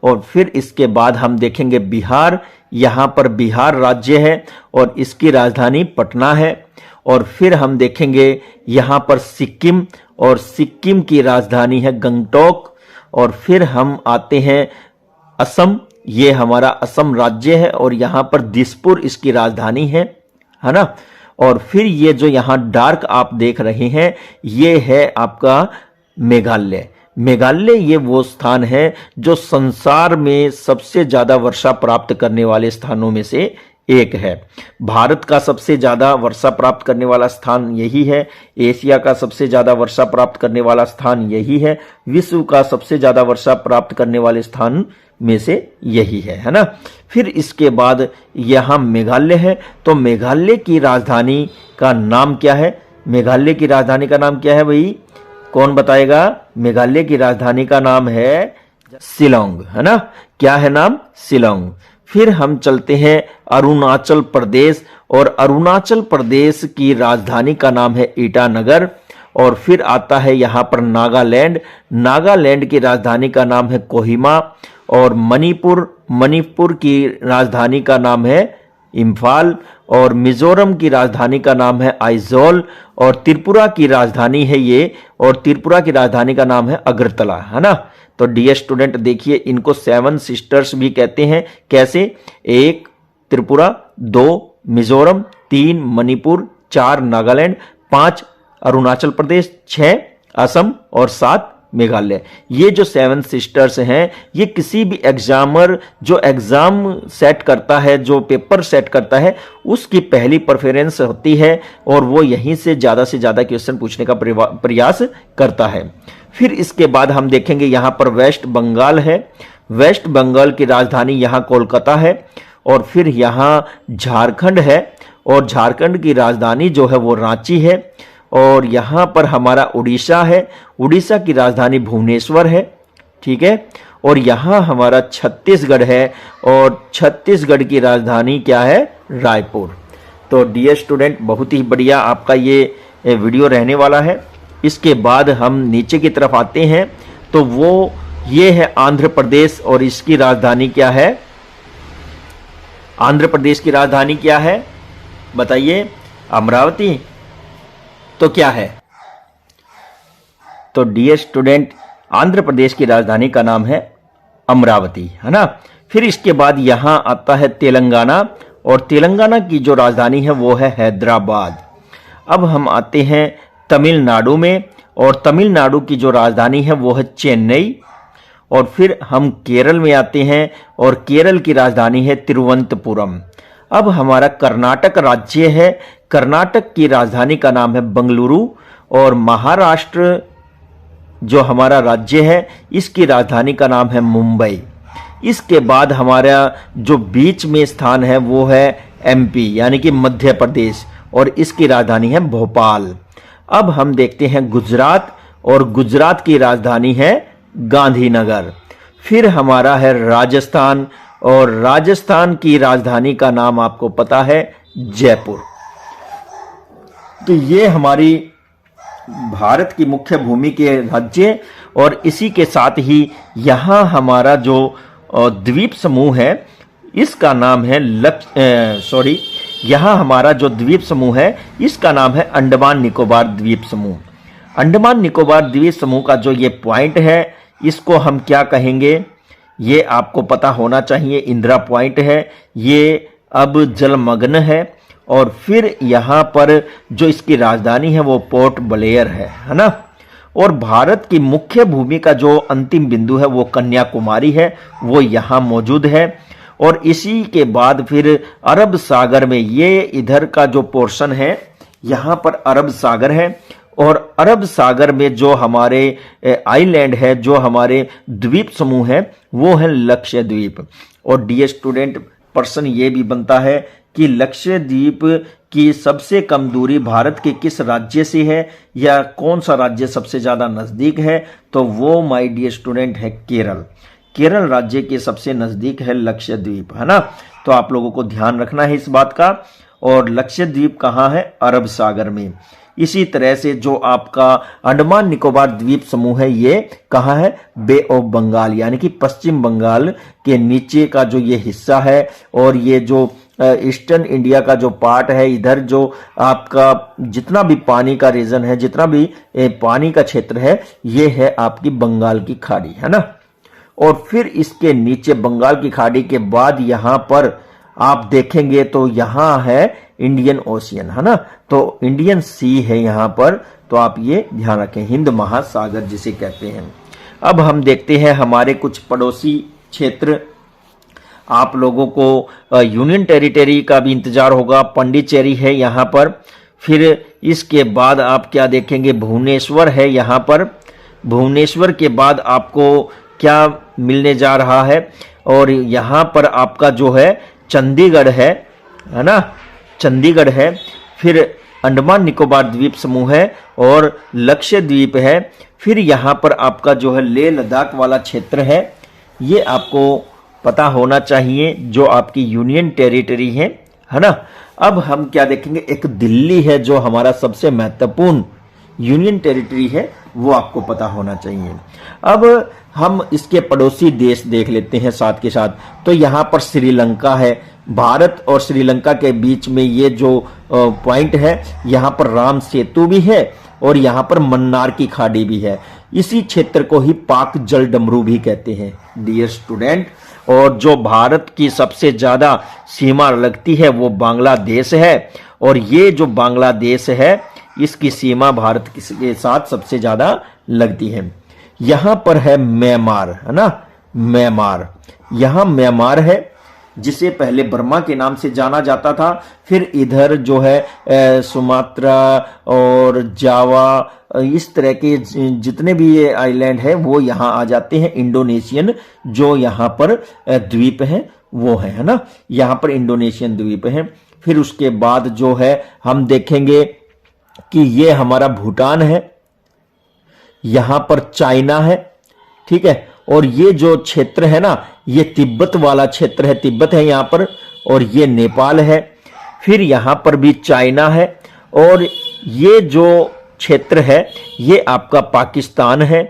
Speaker 1: और फिर इसके बाद हम देखेंगे बिहार, यहाँ पर बिहार राज्य है और इसकी राजधानी पटना है। और फिर हम देखेंगे यहाँ पर सिक्किम, और सिक्किम की राजधानी है गंगटोक। और फिर हम आते हैं असम, ये हमारा असम राज्य है और यहाँ पर दिसपुर इसकी राजधानी है ना। और फिर ये जो यहाँ डार्क आप देख रहे हैं ये है आपका मेघालय। मेघालय ये वो स्थान है जो संसार में सबसे ज्यादा वर्षा प्राप्त करने वाले स्थानों में से एक है। भारत का सबसे ज्यादा वर्षा प्राप्त करने वाला स्थान यही है, एशिया का सबसे ज्यादा वर्षा प्राप्त करने वाला स्थान यही है, विश्व का सबसे ज्यादा वर्षा प्राप्त करने वाले स्थान में से यही है ना। फिर इसके बाद यहां मेघालय है, तो मेघालय की राजधानी का नाम क्या है? मेघालय की राजधानी का नाम क्या है भाई, कौन बताएगा? मेघालय की राजधानी का नाम है शिलोंग, है ना। क्या है नाम? शिलोंग। फिर हम चलते हैं अरुणाचल प्रदेश, और अरुणाचल प्रदेश की राजधानी का नाम है ईटानगर। और फिर आता है यहाँ पर नागालैंड, नागालैंड की राजधानी का नाम है कोहिमा। और मणिपुर, मणिपुर की राजधानी का नाम है इम्फाल। और मिजोरम की राजधानी का नाम है आइजोल। और त्रिपुरा की राजधानी है ये, और त्रिपुरा की राजधानी का नाम है अगरतला, है ना। तो डियर स्टूडेंट देखिए, इनको 7 सिस्टर्स भी कहते हैं। कैसे? 1 त्रिपुरा, 2 मिजोरम, 3 मणिपुर, 4 नागालैंड, 5 अरुणाचल प्रदेश, 6 असम और 7 मेघालय। ये जो 7 सिस्टर्स हैं, ये किसी भी एग्जामर जो एग्जाम सेट करता है, जो पेपर सेट करता है, उसकी पहली प्रेफरेंस होती है और वो यहीं से ज़्यादा क्वेश्चन पूछने का प्रयास करता है। फिर इसके बाद हम देखेंगे यहाँ पर वेस्ट बंगाल है। वेस्ट बंगाल की राजधानी यहाँ कोलकाता है। और फिर यहाँ झारखंड है और झारखंड की राजधानी जो है वो रांची है। और यहाँ पर हमारा उड़ीसा है, उड़ीसा की राजधानी भुवनेश्वर है, ठीक है। और यहाँ हमारा छत्तीसगढ़ है और छत्तीसगढ़ की राजधानी क्या है, रायपुर। तो डियर स्टूडेंट, बहुत ही बढ़िया आपका ये वीडियो रहने वाला है। इसके बाद हम नीचे की तरफ आते हैं तो वो ये है आंध्र प्रदेश और इसकी राजधानी क्या है, आंध्र प्रदेश की राजधानी क्या है बताइए, अमरावती। तो क्या है, तो डियर स्टूडेंट, आंध्र प्रदेश की राजधानी का नाम है अमरावती, है ना। फिर इसके बाद यहां आता है तेलंगाना और तेलंगाना की जो राजधानी है वो है हैदराबाद। अब हम आते हैं तमिलनाडु में और तमिलनाडु की जो राजधानी है वो है चेन्नई। और फिर हम केरल में आते हैं और केरल की राजधानी है तिरुवनंतपुरम। अब हमारा कर्नाटक राज्य है, कर्नाटक की राजधानी का नाम है बंगलुरु। और महाराष्ट्र जो हमारा राज्य है, इसकी राजधानी का नाम है मुंबई। इसके बाद हमारा जो बीच में स्थान है वो है एमपी यानी कि मध्य प्रदेश और इसकी राजधानी है भोपाल। अब हम देखते हैं गुजरात और गुजरात की राजधानी है गांधीनगर। फिर हमारा है राजस्थान और राजस्थान की राजधानी का नाम आपको पता है जयपुर। तो ये हमारी भारत की मुख्य भूमि के राज्य और इसी के साथ ही यहाँ हमारा जो द्वीप समूह है इसका नाम है यहाँ हमारा जो द्वीप समूह है इसका नाम है अंडमान निकोबार द्वीप समूह। अंडमान निकोबार द्वीप समूह का जो ये पॉइंट है इसको हम क्या कहेंगे, ये आपको पता होना चाहिए, इंदिरा पॉइंट है। ये अब जलमग्न है। और फिर यहाँ पर जो इसकी राजधानी है वो पोर्ट ब्लेयर है ना। और भारत की मुख्य भूमि का जो अंतिम बिंदु है वो कन्याकुमारी है, वो यहाँ मौजूद है। और इसी के बाद फिर अरब सागर में, ये इधर का जो पोर्शन है यहाँ पर अरब सागर है। और अरब सागर में जो हमारे आइलैंड है, जो हमारे द्वीप समूह है वो है लक्षद्वीप। और डियर स्टूडेंट, प्रश्न ये भी बनता है कि लक्षद्वीप की सबसे कम दूरी भारत के किस राज्य से है या कौन सा राज्य सबसे ज्यादा नजदीक है, तो वो माय डियर स्टूडेंट है केरल। केरल राज्य के सबसे नजदीक है लक्षद्वीप, है ना। तो आप लोगों को ध्यान रखना है इस बात का। और लक्षद्वीप कहाँ है, अरब सागर में। इसी तरह से जो आपका अंडमान निकोबार द्वीप समूह है ये कहाँ है, बे ऑफ बंगाल यानी कि पश्चिम बंगाल के नीचे का जो ये हिस्सा है। और ये जो ईस्टर्न इंडिया का जो पार्ट है, इधर जो आपका जितना भी पानी का रीजन है, जितना भी पानी का क्षेत्र है, ये है आपकी बंगाल की खाड़ी, है ना। और फिर इसके नीचे बंगाल की खाड़ी के बाद यहां पर आप देखेंगे तो यहां है इंडियन ओशियन, है ना। तो इंडियन सी है यहां पर, तो आप ये ध्यान रखें, हिंद महासागर जिसे कहते हैं। अब हम देखते हैं हमारे कुछ पड़ोसी क्षेत्र। आप लोगों को यूनियन टेरिटरी का भी इंतजार होगा, पंडिचेरी है यहाँ पर। फिर इसके बाद आप क्या देखेंगे, भुवनेश्वर है यहाँ पर। भुवनेश्वर के बाद आपको क्या मिलने जा रहा है, और यहाँ पर आपका जो है चंडीगढ़ है ना, चंडीगढ़ है। फिर अंडमान निकोबार द्वीप समूह है और लक्षद्वीप है। फिर यहाँ पर आपका जो है लेह लद्दाख वाला क्षेत्र है, ये आपको पता होना चाहिए, जो आपकी यूनियन टेरिटरी है ना। अब हम क्या देखेंगे, एक दिल्ली है जो हमारा सबसे महत्वपूर्ण यूनियन टेरिटरी है, वो आपको पता होना चाहिए। अब हम इसके पड़ोसी देश देख लेते हैं साथ के साथ। तो यहाँ पर श्रीलंका है, भारत और श्रीलंका के बीच में ये जो पॉइंट है, यहाँ पर राम सेतु भी है और यहाँ पर मन्नार की खाड़ी भी है। इसी क्षेत्र को ही पाक जल डमरू भी कहते हैं डियर स्टूडेंट। और जो भारत की सबसे ज्यादा सीमा लगती है वो बांग्लादेश है, और ये जो बांग्लादेश है इसकी सीमा भारत के साथ सबसे ज्यादा लगती है। यहां पर है म्यांमार, है ना, म्यांमार, यहां म्यांमार है जिसे पहले बर्मा के नाम से जाना जाता था। फिर इधर जो है सुमात्रा और जावा, इस तरह के जितने भी ये आइलैंड है वो यहाँ आ जाते हैं। इंडोनेशियन जो यहाँ पर द्वीप है वो है ना, यहाँ पर इंडोनेशियन द्वीप है। फिर उसके बाद जो है हम देखेंगे कि ये हमारा भूटान है, यहां पर चाइना है, ठीक है। और ये जो क्षेत्र है ना, ये तिब्बत वाला क्षेत्र है, तिब्बत है यहां पर, और ये नेपाल है। फिर यहां पर भी चाइना है, और ये जो क्षेत्र है ये आपका पाकिस्तान है।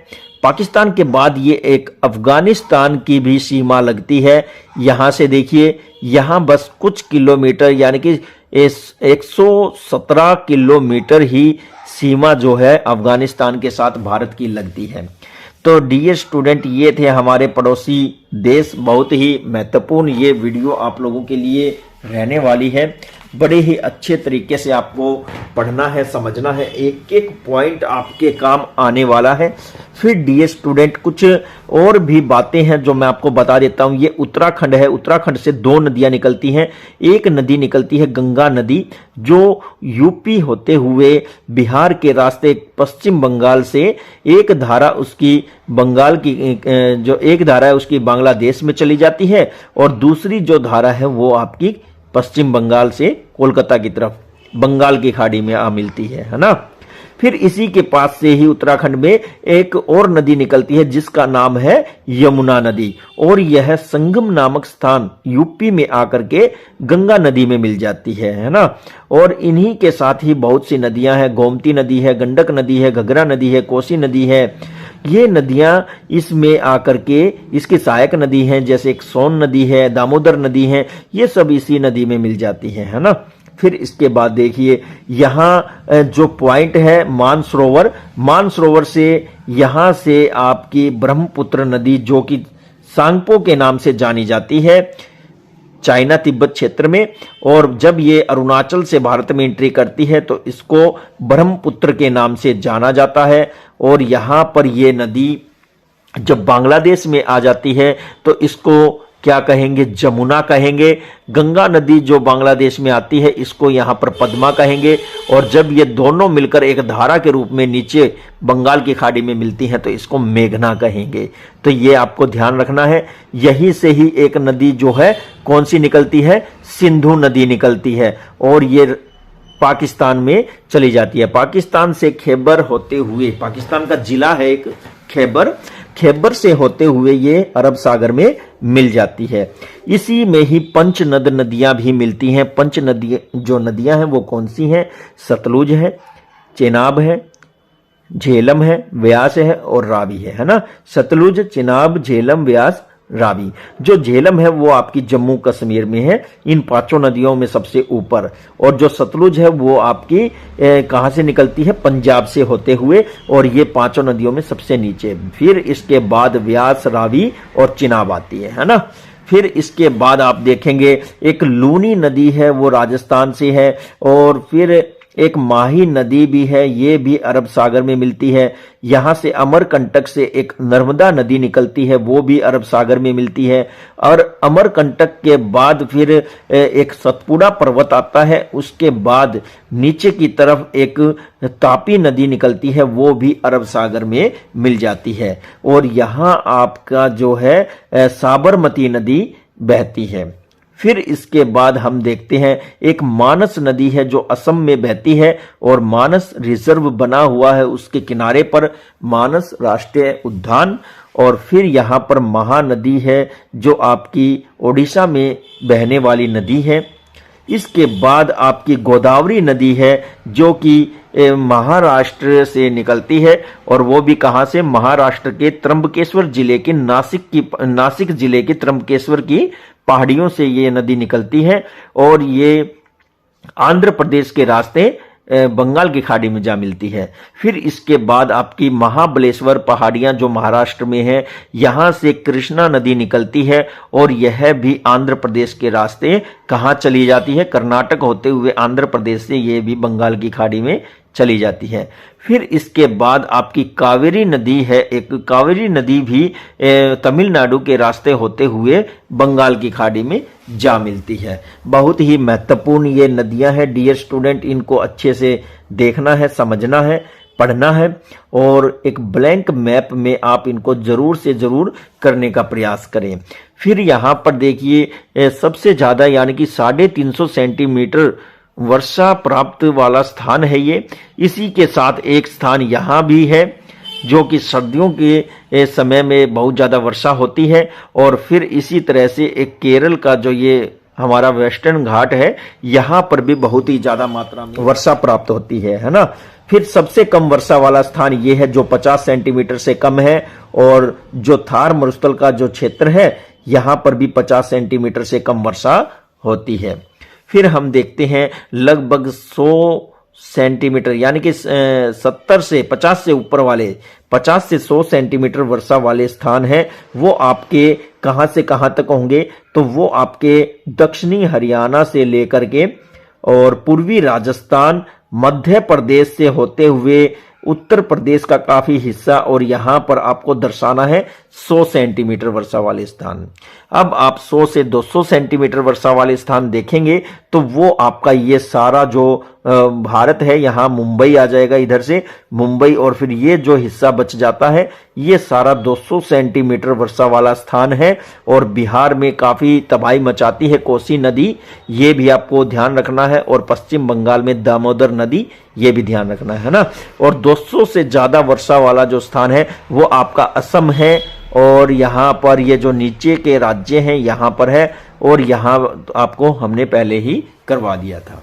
Speaker 1: पाकिस्तान के बाद ये एक अफगानिस्तान की भी सीमा लगती है। यहां से देखिए, यहां बस कुछ किलोमीटर यानी कि 117 किलोमीटर ही सीमा जो है अफगानिस्तान के साथ भारत की लगती है। तो डियर स्टूडेंट, ये थे हमारे पड़ोसी देश। बहुत ही महत्वपूर्ण ये वीडियो आप लोगों के लिए रहने वाली है। बड़े ही अच्छे तरीके से आपको पढ़ना है, समझना है, एक एक पॉइंट आपके काम आने वाला है। फिर डियर स्टूडेंट, कुछ और भी बातें हैं जो मैं आपको बता देता हूं। ये उत्तराखंड है, उत्तराखंड से दो नदियां निकलती हैं। एक नदी निकलती है गंगा नदी, जो यूपी होते हुए बिहार के रास्ते पश्चिम बंगाल से, एक धारा उसकी बंगाल की जो एक धारा है उसकी बांग्लादेश में चली जाती है, और दूसरी जो धारा है वो आपकी पश्चिम बंगाल से कोलकाता की तरफ बंगाल की खाड़ी में आ मिलती है ना। फिर इसी के पास से ही उत्तराखंड में एक और नदी निकलती है जिसका नाम है यमुना नदी, और यह संगम नामक स्थान यूपी में आकर के गंगा नदी में मिल जाती है ना। और इन्हीं के साथ ही बहुत सी नदियां हैं, गोमती नदी है, गंडक नदी है, घग्गरा नदी है, कोसी नदी है। ये नदियां इसमें आकर के इसकी सहायक नदी हैं, जैसे एक सोन नदी है, दामोदर नदी है, ये सब इसी नदी में मिल जाती है ना। फिर इसके बाद देखिए, यहां जो पॉइंट है मानसरोवर, मानसरोवर से यहां से आपकी ब्रह्मपुत्र नदी जो कि सांगपो के नाम से जानी जाती है चाइना तिब्बत क्षेत्र में, और जब ये अरुणाचल से भारत में एंट्री करती है तो इसको ब्रह्मपुत्र के नाम से जाना जाता है। और यहां पर ये नदी जब बांग्लादेश में आ जाती है तो इसको क्या कहेंगे, जमुना कहेंगे। गंगा नदी जो बांग्लादेश में आती है इसको यहां पर पद्मा कहेंगे, और जब ये दोनों मिलकर एक धारा के रूप में नीचे बंगाल की खाड़ी में मिलती हैं तो इसको मेघना कहेंगे। तो ये आपको ध्यान रखना है। यहीं से ही एक नदी जो है कौन सी निकलती है, सिंधु नदी निकलती है, और ये पाकिस्तान में चली जाती है। पाकिस्तान से खैबर होते हुए, पाकिस्तान का जिला है एक खैबर, खैबर से होते हुए ये अरब सागर में मिल जाती है। इसी में ही पंचनद नदियां भी मिलती हैं। पंच नदी जो नदियां हैं वो कौन सी हैं, सतलुज है, चेनाब है, झेलम है, व्यास है और रावी है ना। सतलुज, चेनाब, झेलम, व्यास, रावी। जो झेलम है वो आपकी जम्मू कश्मीर में है, इन पांचों नदियों में सबसे ऊपर, और जो सतलुज है वो आपकी कहां से निकलती है, पंजाब से होते हुए, और ये पांचों नदियों में सबसे नीचे। फिर इसके बाद व्यास, रावी और चिनाब आती है ना। फिर इसके बाद आप देखेंगे एक लूनी नदी है वो राजस्थान से है, और फिर एक माही नदी भी है, ये भी अरब सागर में मिलती है। यहां से अमरकंटक से एक नर्मदा नदी निकलती है, वो भी अरब सागर में मिलती है। और अमरकंटक के बाद फिर एक सतपुड़ा पर्वत आता है, उसके बाद नीचे की तरफ एक तापी नदी निकलती है, वो भी अरब सागर में मिल जाती है। और यहां आपका जो है साबरमती नदी बहती है। फिर इसके बाद हम देखते हैं एक मानस नदी है जो असम में बहती है, और मानस रिजर्व बना हुआ है उसके किनारे पर मानस राष्ट्रीय उद्यान। और फिर यहां पर महानदी है जो आपकी ओडिशा में बहने वाली नदी है। इसके बाद आपकी गोदावरी नदी है जो कि महाराष्ट्र से निकलती है, और वो भी कहां से, महाराष्ट्र के त्र्यंबकेश्वर जिले के नासिक जिले के त्र्यंबकेश्वर की पहाड़ियों से ये नदी निकलती है, और ये आंध्र प्रदेश के रास्ते बंगाल की खाड़ी में जा मिलती है। फिर इसके बाद आपकी महाबलेश्वर पहाड़ियां जो महाराष्ट्र में है, यहां से कृष्णा नदी निकलती है, और यह भी आंध्र प्रदेश के रास्ते कहां चली जाती है, कर्नाटक होते हुए आंध्र प्रदेश से ये भी बंगाल की खाड़ी में चली जाती है। फिर इसके बाद आपकी कावेरी नदी है, एक कावेरी नदी भी तमिलनाडु के रास्ते होते हुए बंगाल की खाड़ी में जा मिलती है। बहुत ही महत्वपूर्ण ये नदियां हैं डियर स्टूडेंट, इनको अच्छे से देखना है, समझना है, पढ़ना है और एक ब्लैंक मैप में आप इनको जरूर से जरूर करने का प्रयास करें। फिर यहाँ पर देखिए सबसे ज्यादा यानी कि 350 सेंटीमीटर वर्षा प्राप्त वाला स्थान है ये। इसी के साथ एक स्थान यहाँ भी है जो कि सर्दियों के समय में बहुत ज्यादा वर्षा होती है। और फिर इसी तरह से एक केरल का जो ये हमारा वेस्टर्न घाट है, यहाँ पर भी बहुत ही ज्यादा मात्रा में वर्षा प्राप्त होती है ना। फिर सबसे कम वर्षा वाला स्थान ये है जो 50 सेंटीमीटर से कम है, और जो थार मरुस्थल का जो क्षेत्र है यहाँ पर भी 50 सेंटीमीटर से कम वर्षा होती है। फिर हम देखते हैं लगभग 100 सेंटीमीटर यानी कि 70 से 50 से ऊपर वाले 50 से 100 सेंटीमीटर वर्षा वाले स्थान है, वो आपके कहां से कहां तक होंगे, तो वो आपके दक्षिणी हरियाणा से लेकर के और पूर्वी राजस्थान, मध्य प्रदेश से होते हुए उत्तर प्रदेश का काफी हिस्सा, और यहां पर आपको दर्शाना है 100 सेंटीमीटर वर्षा वाले स्थान। अब आप 100 से 200 सेंटीमीटर वर्षा वाले स्थान देखेंगे तो वो आपका ये सारा जो भारत है, यहाँ मुंबई आ जाएगा, इधर से मुंबई, और फिर ये जो हिस्सा बच जाता है ये सारा 200 सेंटीमीटर वर्षा वाला स्थान है। और बिहार में काफी तबाही मचाती है कोसी नदी, ये भी आपको ध्यान रखना है, और पश्चिम बंगाल में दामोदर नदी, ये भी ध्यान रखना है ना। और 200 से ज्यादा वर्षा वाला जो स्थान है वो आपका असम है, और यहाँ पर ये जो नीचे के राज्य हैं यहाँ पर है, और यहाँ आपको हमने पहले ही करवा दिया था।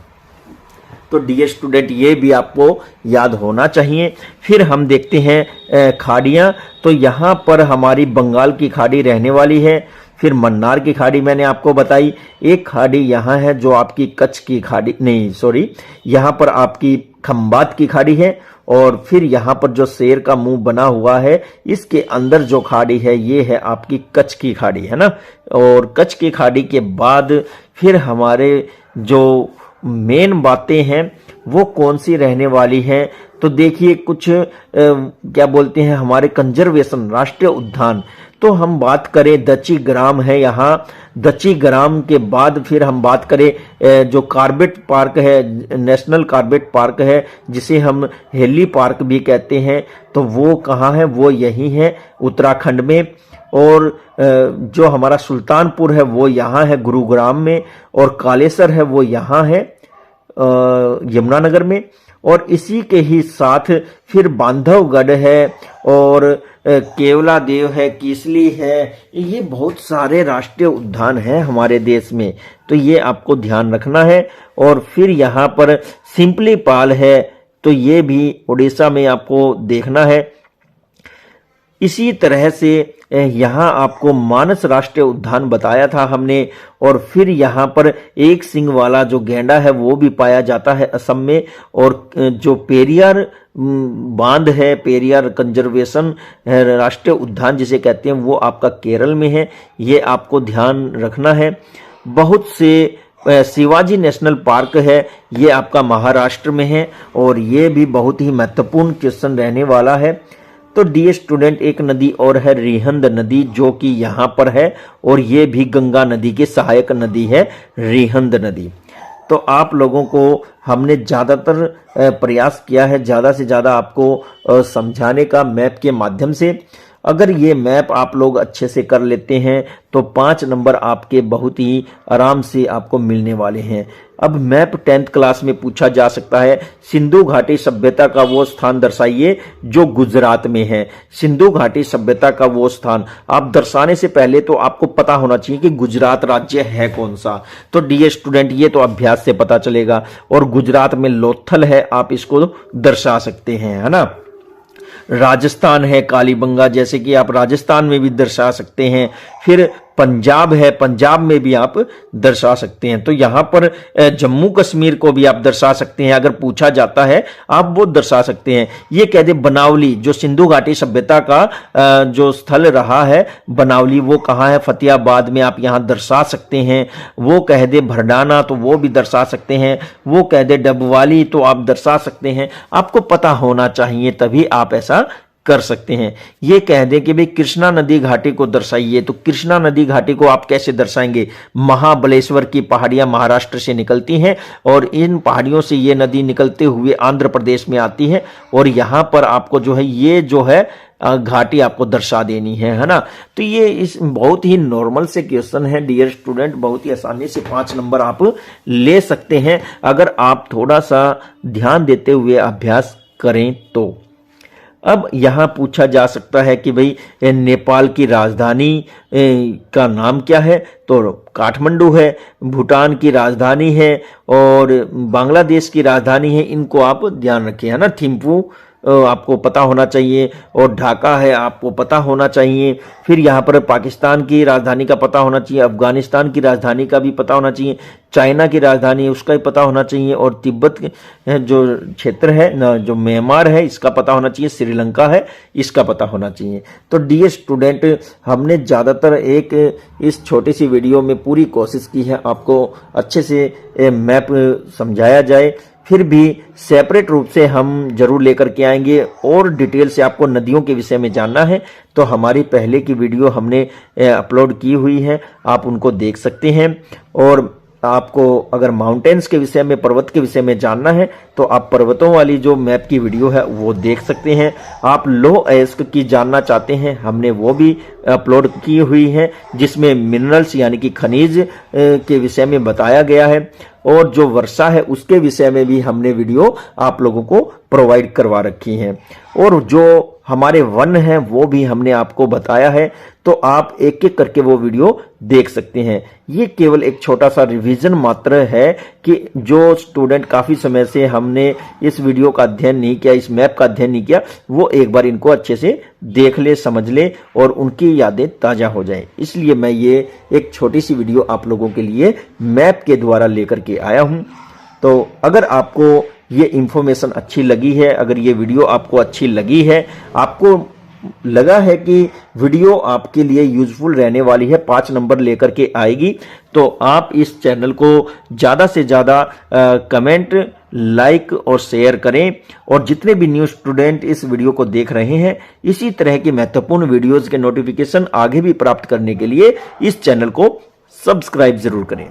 Speaker 1: तो डियर स्टूडेंट ये भी आपको याद होना चाहिए। फिर हम देखते हैं खाड़ियाँ, तो यहाँ पर हमारी बंगाल की खाड़ी रहने वाली है। फिर मन्नार की खाड़ी मैंने आपको बताई। एक खाड़ी यहाँ है जो आपकी कच्छ की खाड़ी, नहीं सॉरी, यहाँ पर आपकी खंबात की खाड़ी है। और फिर यहाँ पर जो शेर का मुंह बना हुआ है, इसके अंदर जो खाड़ी है ये है आपकी कच्छ की खाड़ी, है ना। और कच्छ की खाड़ी के बाद फिर हमारे जो मेन बातें हैं वो कौन सी रहने वाली हैं, तो देखिए कुछ क्या बोलते हैं हमारे कंजर्वेशन राष्ट्रीय उद्यान। तो हम बात करें दची ग्राम है यहाँ, दची ग्राम के बाद फिर हम बात करें जो कार्बेट पार्क है, नेशनल कार्बेट पार्क है, जिसे हम हेली पार्क भी कहते हैं, तो वो कहाँ है, वो यही है उत्तराखंड में। और जो हमारा सुल्तानपुर है वो यहाँ है गुरुग्राम में, और कालेसर है वो यहाँ है यमुनानगर में। और इसी के ही साथ फिर बांधवगढ़ है, और केवला देव है, किसली है, ये बहुत सारे राष्ट्रीय उद्यान हैं हमारे देश में, तो ये आपको ध्यान रखना है। और फिर यहाँ पर सिंपली पाल है, तो ये भी उड़ीसा में आपको देखना है। इसी तरह से यहाँ आपको मानस राष्ट्रीय उद्यान बताया था हमने। और फिर यहाँ पर एक सिंग वाला जो गैंडा है वो भी पाया जाता है असम में। और जो पेरियार बांध है, पेरियार कंजर्वेशन राष्ट्रीय उद्यान जिसे कहते हैं, वो आपका केरल में है, ये आपको ध्यान रखना है। बहुत से शिवाजी नेशनल पार्क है, ये आपका महाराष्ट्र में है, और ये भी बहुत ही महत्वपूर्ण क्वेश्चन रहने वाला है। तो डियर स्टूडेंट एक नदी और है रिहंद नदी, जो कि यहाँ पर है, और ये भी गंगा नदी की सहायक नदी है रिहंद नदी। तो आप लोगों को हमने ज़्यादातर प्रयास किया है ज़्यादा से ज़्यादा आपको समझाने का मैप के माध्यम से। अगर ये मैप आप लोग अच्छे से कर लेते हैं तो 5 नंबर आपके बहुत ही आराम से आपको मिलने वाले हैं। अब मैप 10th क्लास में पूछा जा सकता है, सिंधु घाटी सभ्यता का वो स्थान दर्शाइए जो गुजरात में है। सिंधु घाटी सभ्यता का वो स्थान आप दर्शाने से पहले तो आपको पता होना चाहिए कि गुजरात राज्य है कौन सा। तो डियर स्टूडेंट ये तो अभ्यास से पता चलेगा, और गुजरात में लोथल है, आप इसको दर्शा सकते हैं, है ना। राजस्थान है कालीबंगा, जैसे कि आप राजस्थान में भी दर्शा सकते हैं। फिर पंजाब है, पंजाब में भी आप दर्शा सकते हैं। तो यहाँ पर जम्मू कश्मीर को भी आप दर्शा सकते हैं, अगर पूछा जाता है आप वो दर्शा सकते हैं। ये कह दे बनावली, जो सिंधु घाटी सभ्यता का जो स्थल रहा है बनावली, वो कहाँ है, फतेहाबाद में, आप यहाँ दर्शा सकते हैं। वो कह दे भरडाना, तो वो भी दर्शा सकते हैं। वो कह दे डबवाली, तो आप दर्शा सकते हैं। आपको पता होना चाहिए, तभी आप ऐसा कर सकते हैं। ये कह दे कि भाई कृष्णा नदी घाटी को दर्शाइए, तो कृष्णा नदी घाटी को आप कैसे दर्शाएंगे? महाबलेश्वर की पहाड़ियां महाराष्ट्र से निकलती हैं और इन पहाड़ियों से ये नदी निकलते हुए आंध्र प्रदेश में आती है और यहां पर आपको जो है ये जो है घाटी आपको दर्शा देनी है ना। तो ये इस बहुत ही नॉर्मल से क्वेश्चन है डियर स्टूडेंट, बहुत ही आसानी से 5 नंबर आप ले सकते हैं अगर आप थोड़ा सा ध्यान देते हुए अभ्यास करें तो। अब यहां पूछा जा सकता है कि भाई नेपाल की राजधानी का नाम क्या है, तो काठमांडू है। भूटान की राजधानी है और बांग्लादेश की राजधानी है, इनको आप ध्यान रखिए, है ना। थिम्पू आपको पता होना चाहिए और ढाका है, आपको पता होना चाहिए। फिर यहाँ पर पाकिस्तान की राजधानी का पता होना चाहिए, अफगानिस्तान की राजधानी का भी पता होना चाहिए, चाइना की राजधानी है उसका भी पता होना चाहिए और तिब्बत जो क्षेत्र है ना, जो म्यांमार है, इसका पता होना चाहिए, श्रीलंका है, इसका पता होना चाहिए। तो डियर स्टूडेंट, हमने ज़्यादातर एक इस छोटी सी वीडियो में पूरी कोशिश की है आपको अच्छे से मैप समझाया जाए। फिर भी सेपरेट रूप से हम जरूर लेकर के आएंगे और डिटेल से आपको नदियों के विषय में जानना है तो हमारी पहले की वीडियो हमने अपलोड की हुई है, आप उनको देख सकते हैं। और आपको अगर माउंटेन्स के विषय में, पर्वत के विषय में जानना है तो आप पर्वतों वाली जो मैप की वीडियो है वो देख सकते हैं। आप लो अयस्क की जानना चाहते हैं, हमने वो भी अपलोड की हुई है जिसमें मिनरल्स यानी कि खनिज के विषय में बताया गया है और जो वर्षा है उसके विषय में भी हमने वीडियो आप लोगों को प्रोवाइड करवा रखी है और जो हमारे वन हैं वो भी हमने आपको बताया है, तो आप एक एक करके वो वीडियो देख सकते हैं। ये केवल एक छोटा सा रिवीजन मात्र है कि जो स्टूडेंट काफी समय से हमने इस वीडियो का अध्ययन नहीं किया, इस मैप का अध्ययन नहीं किया, वो एक बार इनको अच्छे से देख ले, समझ ले और उनकी यादें ताजा हो जाए। इसलिए मैं ये एक छोटी सी वीडियो आप लोगों के लिए मैप के द्वारा लेकर के आया हूं। तो अगर आपको ये इंफॉर्मेशन अच्छी लगी है, अगर ये वीडियो आपको अच्छी लगी है, आपको लगा है कि वीडियो आपके लिए यूजफुल रहने वाली है, 5 नंबर लेकर के आएगी, तो आप इस चैनल को ज़्यादा से ज़्यादा कमेंट, लाइक और शेयर करें और जितने भी न्यू स्टूडेंट इस वीडियो को देख रहे हैं इसी तरह की महत्वपूर्ण वीडियोस के नोटिफिकेशन आगे भी प्राप्त करने के लिए इस चैनल को सब्सक्राइब जरूर करें।